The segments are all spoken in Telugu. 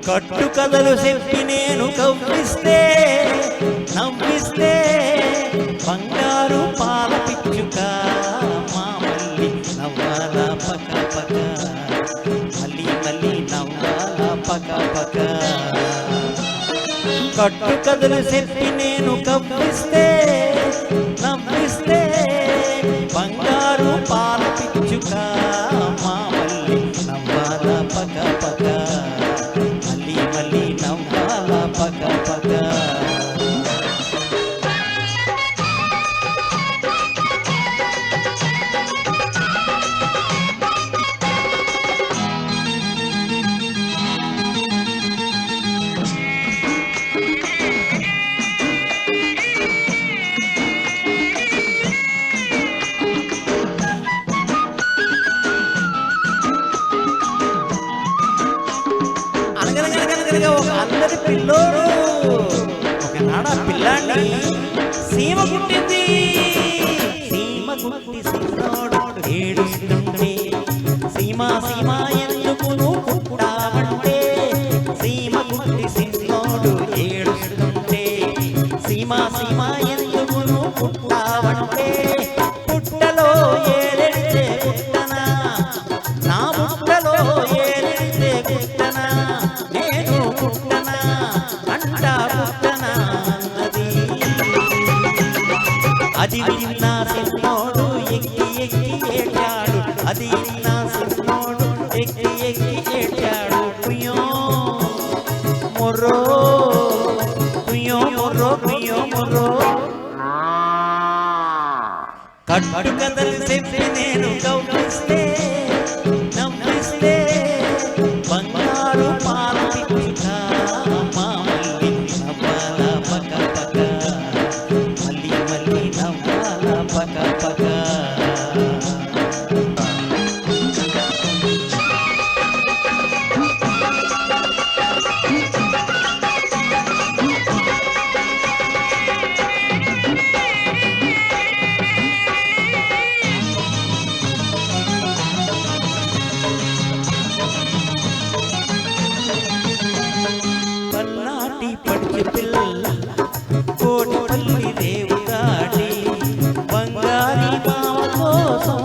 కట్టు కథలు చెప్పి నేను కవ్విస్తే నవ్విస్తే బంగారు పాల పిచ్చుక మా మళ్ళీ నవ్వాల పక పక మళ్ళీ మళ్ళీ నవ్వాల పక పక కట్టు కథలు చెప్పి నేను కవ్విస్తే నవ్విస్తే బంగారు పాల పిచ్చుక మా మళ్ళీ నవ్వాల పక పక మళ్ళీ మళ్ళీ నవ్వాల పక పక ఒక అల్లరి పిల్లోడు ఒకనాడు ఆ పిల్లాన్ని సీమ కుట్టింది. సీమ కుట్టి సిన్నోడు ఏడుస్తుంటే సీమ సీమ ఎందుకు నువ్వు పుట్టావంటే సీమ కుట్టి సిన్నోడు ఏడుస్తుంటే సీమ సీమ ఎందుకు నువ్వు పుట్టావంటే పుట్టలో ఏలెడితే పుట్టనా నా పుట్టలో ఏలెడితే పుట్టనా నేను పుట్టనా అంట పుట్టనా అన్నది. అది విన్నా సిన్నోడు ఎక్కి ఎక్కి ఏడ్చాడు అది విన్నా సిన్నోడు ఎక్కి ఎక్కి ఏడ్చాడు కుయ్యో మొర్రో కుయ్యో మొర్రో కుయ్యో మొర్రో. కట్టు కథలు చెప్పి నేను కవ్విస్తే నవ్విస్తే బంగారు పాల పిచ్చుక మా మళ్ళీ నవ్వాల పక పక మళ్ళీ మళ్ళీ నవ్వాల పక పక. పల్నాటి పడిచి పిల్ల కోటి పల్లి రేవు దాటి బంగారి మామ కోసం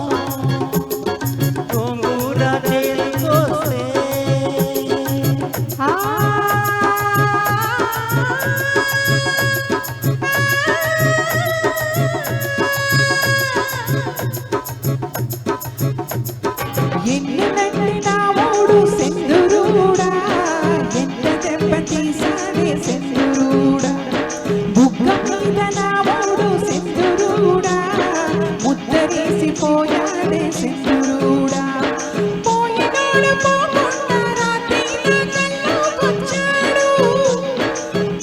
గోంగూర చేరుకోస్తే ఎన్ని నట్టినా మూడు సెందురుడా ఎంత దెబ్బ తీసాడే సెందురుడా బుగ్గ మీద నా మూడు సెందురుడా ముద్దరేసిపోయాడే సెందురుడా పోయినాడు పోకుండా రాత్రి నా కళ్ళుకొచ్చాడు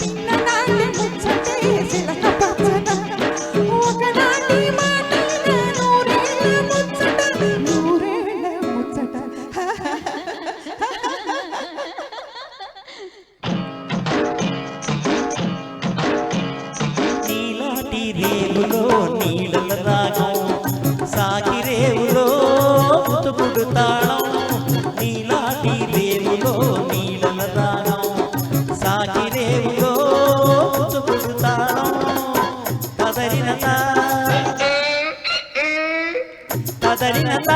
చిన్ననాటి ముచ్చటే సిలక పచ్చట ఒకనాటి మాటల నూరేళ్ళ ముచ్చట నూరేళ్ళ ముచ్చట. నీలాటి రేవులో నీళ్ళ రాగం సాగి రేవులో ముతుకుడు తాళం నీలాటి రేవులో నీళ్ళ రాగం సాగి రేవులో ముతుకుడు తాళం కదరినత కదరినత